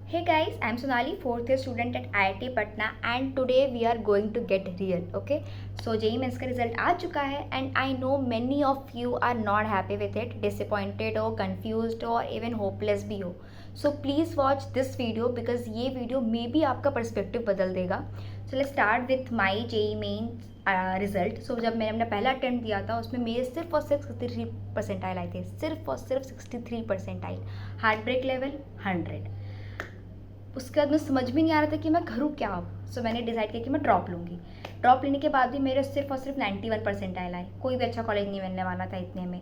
Hey guys, I'm Sonali, fourth year student at IIT Patna, and today we are going to get real. Okay, so JEE Mains का result आ चुका है and I know many of you are not happy with it, disappointed हो, confused हो और even hopeless भी हो. So please watch this video because ये video maybe आपका perspective बदल देगा. So let's start with my JEE Mains result. So जब मैंने अपना पहला अटेम्प्ट दिया था उसमें मेरे सिर्फ और सिर्फ 63 परसेंटाइल आए थे, सिर्फ और सिर्फ 63 परसेंटाइल. Heart break level 100. उसके बाद मुझे समझ भी नहीं आ रहा था कि मैं करूँ क्या अब. सो मैंने डिसाइड किया कि मैं ड्रॉप लूँगी. ड्रॉप लेने के बाद भी मेरे सिर्फ और सिर्फ 91 परसेंटाइल आए. कोई भी अच्छा कॉलेज नहीं मिलने वाला था इतने में.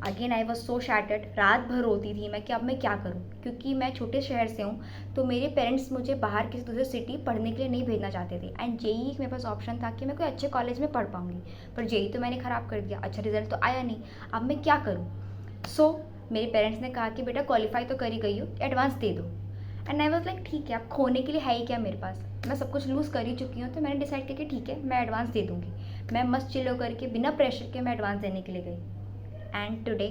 Again I was so shattered. रात भर रोती थी मैं कि अब मैं क्या करूँ, क्योंकि मैं छोटे शहर से हूँ तो मेरे पेरेंट्स मुझे बाहर किसी दूसरे सिटी पढ़ने के लिए नहीं भेजना चाहते थे. एंड जेई मेरे पास ऑप्शन था कि मैं कोई अच्छे कॉलेज में पढ़ पाऊँगी, पर जेई तो मैंने ख़राब कर दिया. अच्छा रिजल्ट तो आया नहीं, अब मैं क्या करूँ. सो मेरे पेरेंट्स ने कहा कि बेटा क्वालिफाई तो कर ही गई हो, एडवांस दे दो. एंड आई वॉज लाइक ठीक है, अब खोने के लिए है ही क्या मेरे पास, मैं सब कुछ लूज़ कर ही चुकी हूँ. तो मैंने डिसाइड किया कि ठीक है मैं एडवांस दे दूँगी. मैं मस्त चिल करके बिना प्रेशर के मैं एडवांस देने के लिए गई. And today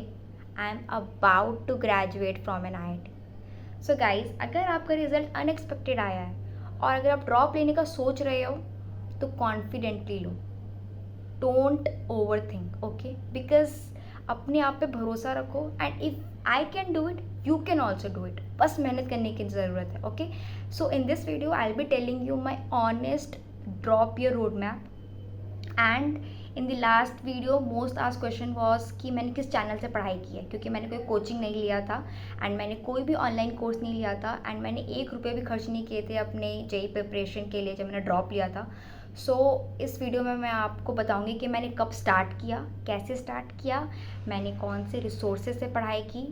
I am about to graduate from an IIT. So guys, अगर आपका रिजल्ट अनएक्सपेक्टेड आया है और अगर आप ड्रॉप लेने का सोच रहे हो तो confidently low. Don't over think, okay, because अपने आप पे भरोसा रखो. And if I can do it, you can also do it. बस मेहनत करने की ज़रूरत है. Okay, so in this video I will be telling you my honest drop your road map. And in the last video most asked question was कि मैंने किस channel से पढ़ाई की है, क्योंकि मैंने कोई कोचिंग नहीं लिया था एंड मैंने कोई भी ऑनलाइन कोर्स नहीं लिया था एंड मैंने 1 रुपये भी खर्च नहीं किए थे अपने जेई प्रिपरेशन के लिए जब मैंने ड्रॉप लिया था. सो इस वीडियो में मैं आपको बताऊंगी कि मैंने कब स्टार्ट किया, कैसे स्टार्ट किया, मैंने कौन से रिसोर्सेज से पढ़ाई की,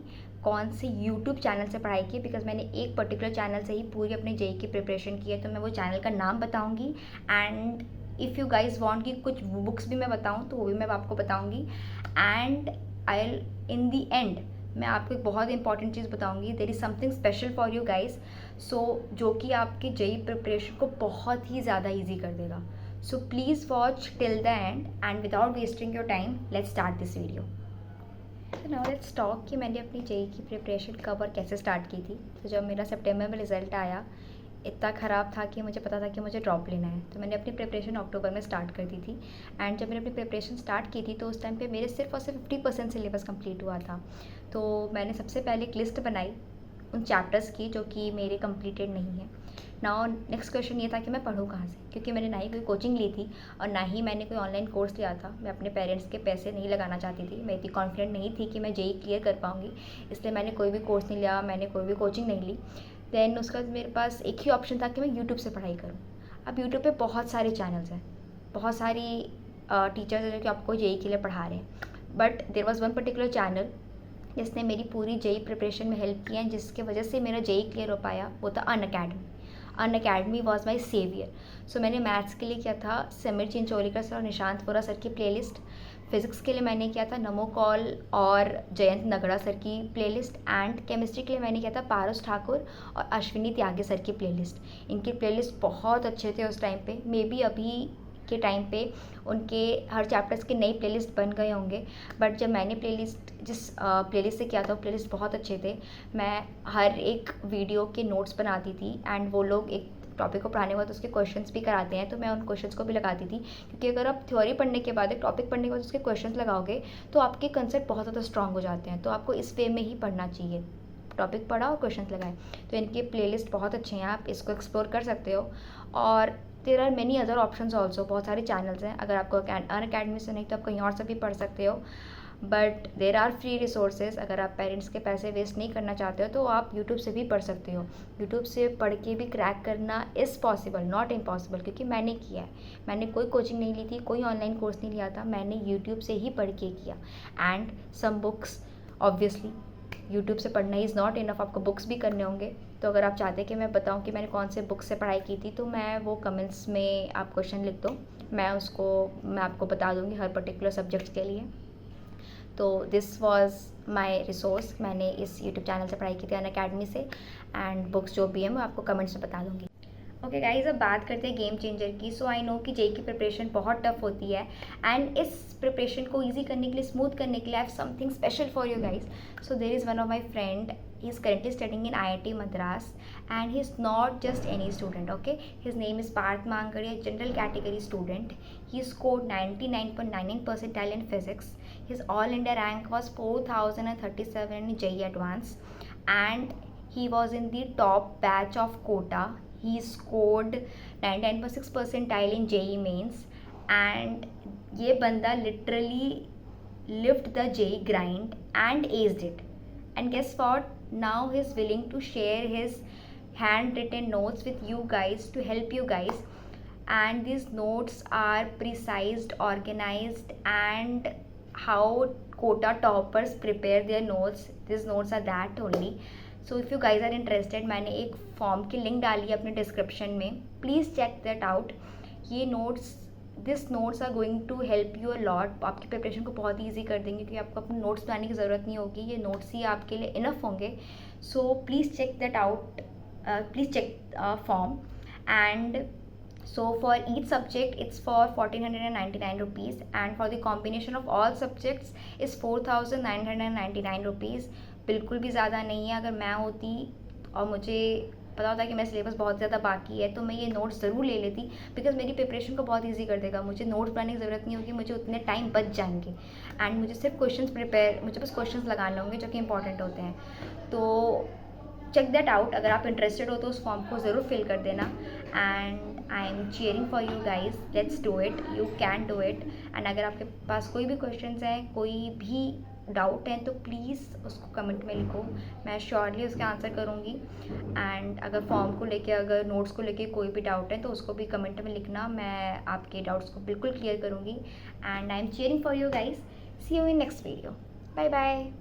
कौन से यूट्यूब चैनल से पढ़ाई की, बिकॉज मैंने एक पर्टिकुलर चैनल से ही पूरी अपने जेई की प्रिपरेशन की है. तो मैं वो चैनल का नाम बताऊंगी. And if you guys want कि कुछ बुक्स भी मैं बताऊं तो वो भी मैं आपको बताऊंगी. And I in the and मैं आपको एक बहुत इंपॉर्टेंट चीज़ बताऊंगी. There is something special for you guys, so जो कि आपके जेई प्रिपरेशन को बहुत ही ज़्यादा ईजी कर देगा. So please watch till the end and without wasting your time let's start this video. Now let's talk कि मैंने अपनी जेई की प्रिपरेशन कब और कैसे स्टार्ट की थी. तो जब मेरा सितंबर में रिज़ल्ट आया, इतना ख़राब था कि मुझे पता था कि मुझे ड्रॉप लेना है. तो मैंने अपनी प्रिपरेशन अक्टूबर में स्टार्ट कर दी थी. एंड जब मैंने अपनी प्रिपरेशन स्टार्ट की थी तो उस टाइम पे मेरे सिर्फ और सिर्फ 50% सिलेबस कंप्लीट हुआ था. तो मैंने सबसे पहले एक लिस्ट बनाई उन चैप्टर्स की जो कि मेरे कंप्लीटेड नहीं है. नाउ नेक्स्ट क्वेश्चन ये था कि मैं पढ़ूँ कहाँ से, क्योंकि मैंने ना ही कोई कोचिंग ली थी और ना ही मैंने कोई ऑनलाइन कोर्स लिया था. मैं अपने पेरेंट्स के पैसे नहीं लगाना चाहती थी. मैं इतनी कॉन्फिडेंट नहीं थी कि मैं जेई क्लियर कर पाऊँगी, इसलिए मैंने कोई भी कोर्स नहीं लिया, मैंने कोई भी कोचिंग नहीं ली. देन उसके बाद मेरे पास एक ही ऑप्शन था कि मैं यूट्यूब से पढ़ाई करूँ. अब यूट्यूब पे बहुत सारे चैनल्स हैं, बहुत सारी टीचर्स हैं जो कि आपको जेई के लिए पढ़ा रहे हैं. But there was one particular channel जिसने मेरी पूरी जेई प्रिपरेशन में हेल्प किया, जिसकी वजह से मेरा जेई क्लियर हो पाया. वो था Unacademy. Unacademy was my saviour. So मैंने मैथ्स के लिए किया था समीर चिंचोलीकर सर और निशांत वोरा सर की प्लेलिस्ट. फिज़िक्स के लिए मैंने किया था नमो कौल और जयंत नगड़ा सर की प्लेलिस्ट. एंड केमिस्ट्री के लिए मैंने किया था पारस ठाकुर और अश्विनी त्यागी सर की प्लेलिस्ट. इनकी प्लेलिस्ट बहुत अच्छे थे उस टाइम पे. मे बी अभी के टाइम पे उनके हर चैप्टर्स के नई प्लेलिस्ट बन गए होंगे. बट जब मैंने जिस प्लेलिस्ट से किया था वो प्लेलिस्ट बहुत अच्छे थे. मैं हर एक वीडियो के नोट्स बनाती थी एंड वो लोग एक टॉपिक को पढ़ाने के बाद उसके क्वेश्चंस भी कराते हैं, तो मैं उन क्वेश्चंस को भी लगाती थी. क्योंकि अगर आप थ्योरी पढ़ने के बाद, एक टॉपिक पढ़ने के बाद उसके क्वेश्चंस लगाओगे तो आपके कंसेप्ट बहुत ज़्यादा स्ट्रॉन्ग हो जाते हैं. तो आपको इस वे में ही पढ़ना चाहिए, टॉपिक पढ़ा और क्वेश्चंस लगाए. तो इनके प्लेलिस्ट बहुत अच्छे हैं, आप इसको एक्सप्लोर कर सकते हो. और there are many other options also, बहुत सारे चैनल्स हैं. अगर आपको अनअकैडमी से नहीं तो आप कहीं और से भी पढ़ सकते हो. But there are free resources. अगर आप पेरेंट्स के पैसे वेस्ट नहीं करना चाहते हो तो आप यूट्यूब से भी पढ़ सकते हो. यूट्यूब से पढ़ के भी क्रैक करना इज़ पॉसिबल, नॉट इम्पॉसिबल, क्योंकि मैंने किया है. मैंने कोई कोचिंग नहीं ली थी, कोई ऑनलाइन कोर्स नहीं लिया था, मैंने यूट्यूब से ही पढ़ के किया. And some books, obviously YouTube से पढ़ना इज़ नॉट इनफ, आपको बुक्स भी करने होंगे. तो अगर आप चाहते कि मैं बताऊं कि मैंने कौन से बुक से पढ़ाई की थी तो मैं वो कमेंट्स में आप क्वेश्चन लिख दो, मैं आपको बता दूंगी हर पर्टिकुलर सब्जेक्ट्स के लिए. तो दिस वाज माय रिसोर्स. मैंने इस यूट्यूब चैनल से पढ़ाई की थी अनअकैडमी से. एंड बुक्स जो भी हैं मैं आपको कमेंट्स में बता दूंगी. ओके गाइज, अब बात करते हैं गेम चेंजर की. सो आई नो कि जेई की प्रिपरेशन बहुत टफ होती है एंड इस प्रिपरेशन को ईजी करने के लिए, स्मूथ करने के लिए I have something special for you guys. So there is one of my friend He's currently studying in IIT Madras, and he's not just any student, okay? His name is Parth Mangadia, general category student. He scored 99.99 percentile in physics. His all India rank was 4037 in JEE Advance, and he was in the top batch of quota. He scored 99.6 percentile in JEE mains, and ये बंदा literally lived the JEE grind and aced it. And guess what? Now he's willing to share his handwritten notes with you guys to help you guys. And these notes are precise, organized, and how quota toppers prepare their notes. These notes are that only. So if you guys are interested, मैंने एक form की link डाली है अपने description में. Please check that out. ये notes this notes are going to help you a lot. आपकी preparation को बहुत ईजी कर देंगे क्योंकि आपको अपने नोट्स बनाने की ज़रूरत नहीं होगी. ये नोट्स ही आपके लिए इनफ होंगे. So please check that out. Please check form. And so for each subject it's for 1499 rupees, and for the combination of all subjects is 4999 rupees. बिल्कुल भी ज़्यादा नहीं है. अगर मैं होती और मुझे पता होता कि मेरा सिलेबस बहुत ज़्यादा बाकी है तो मैं ये नोट्स ज़रूर ले लेती, बिकॉज मेरी प्रिपरेशन को बहुत ईजी कर देगा. मुझे नोट्स बनाने की ज़रूरत नहीं होगी, मुझे उतने टाइम बच जाएंगे. एंड मुझे बस क्वेश्चंस लगाने होंगे जो कि इंपॉर्टेंट होते हैं. तो चेक दैट आउट. अगर आप इंटरेस्टेड हो तो उस फॉर्म को ज़रूर फिल कर देना. And I am cheering for you guys. Let's do it. You can do it. And अगर आपके पास कोई भी क्वेश्चंस हैं, कोई भी डाउट हैं, तो प्लीज़ उसको कमेंट में लिखो. मैं श्योरली उसके आंसर करूँगी. एंड अगर फॉर्म को लेके, अगर नोट्स को लेके कोई भी डाउट है तो उसको भी कमेंट में लिखना. मैं आपके डाउट्स को बिल्कुल क्लियर करूँगी. And I am cheering for you guys. See you in next video. Bye bye.